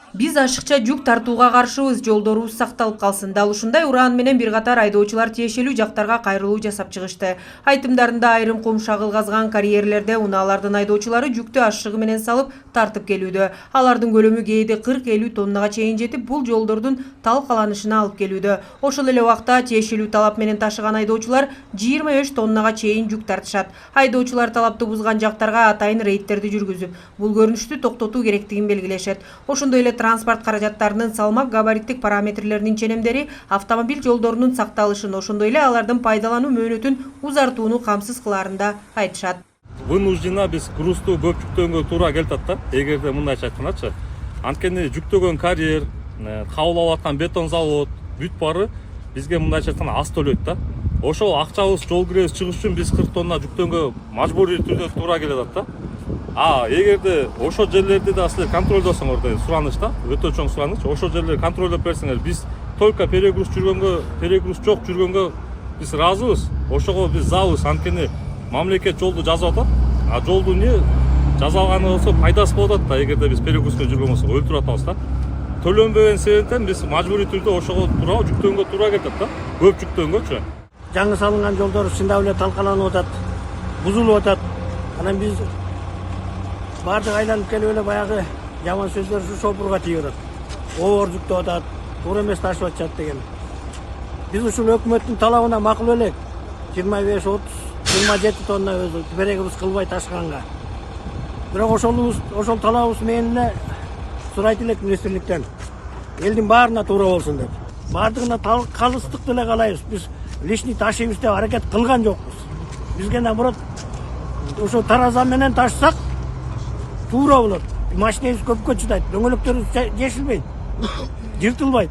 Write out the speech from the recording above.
Биз ашыкча жүк тартууга каршыбыз, жолдорубуз сакталып калсын. Дал ушундай уран менен бир катар айдоочулар тиешелүү жактарга кайрылуу жасап чыгышты. Айтымдарында айрым кум шагыл казган карьерлерде унаалардын айдоочулары жүктү ашыгы менен салып тартып келүүдө. Алардын көлөмү кээде 40-50 тоннага чейин жетип, бул жолдордун талкаланышына алып келүүдө. Ошол эле убакта тиешелүү талап менен ташыган айдоочулар 25 тоннага чейин жүк тартышат. Айдоочулар талапты бузган жактарга атайын рейдтерди жүргүзүп, бул көрүнүштү токтотуу керектигин белгилешет. Ошондой эле транспорт каражаттарынын салмак габариттик параметрлеринин ченемдери автомобиль жолдорунун сакталышын, ошондой эле алардын пайдалануу мөөнөтүн узартууну камсыз кылаарын да айтышат. Вынуждена биз грузду көп жүктөгөнгө туура келатат да. Эгерде мындайча айткандачы, анткени жүктөгөн карьер, кабыл алып аткан бетон завод бүт баары бизге мындайча айтканда аз төлөйт да. Ошол акчабыз жол киребиз чыгыш үчүн биз 40 тонна жүктөнгө мажбурий түрдө туура келатат да. Эгерде ошол жерлерди да силер контролдосоңор дейт сураныч да, өтө чоң сураныч. Ошол жерлерди контролдоп берсеңер, биз только перегруз жок жүргөнгө биз ыраазыбыз. Ошого биз забыз, анткени мамлекет жолду жазып атат. Жолду жазалганы болсо пайдасы болуп атат да, эгерде биз перегрузка жүргөн болсок өлтүрүп атабыз да. Төлөнбөгөн себептен биз мажбурий түрдө ошого туура жүктөнгө туура келет да. Көп жүктөнгөчү. Жаңы салынган жолдор чындап эле талкаланып атат, бузулуп атат. Анан биз бардык айланып келип эле баягы жаман сөздөр ушу шопурга тийип атат. Оор жүктөп атат, туура эмес ташып атышат деген. Биз ушул өкмөттүн талабына макул элек. 25, 30, 27 тонна өзү перегруз кылбай ташыганга. Бирок ошол талабыбыз менен эле сурайт элек министрликтен. Элдин баарына туура болсун деп. Бардыгына калыстык деле каалайбыз. Биз лишний ташыйбыз деп аракет кылган жокпуз. Бизге наоборот ошо тараза менен ташсак туура болот. Машинебиз көпкө чыдайт, дөңгөлөктөрүбүз жешилбейт, жыртылбайт.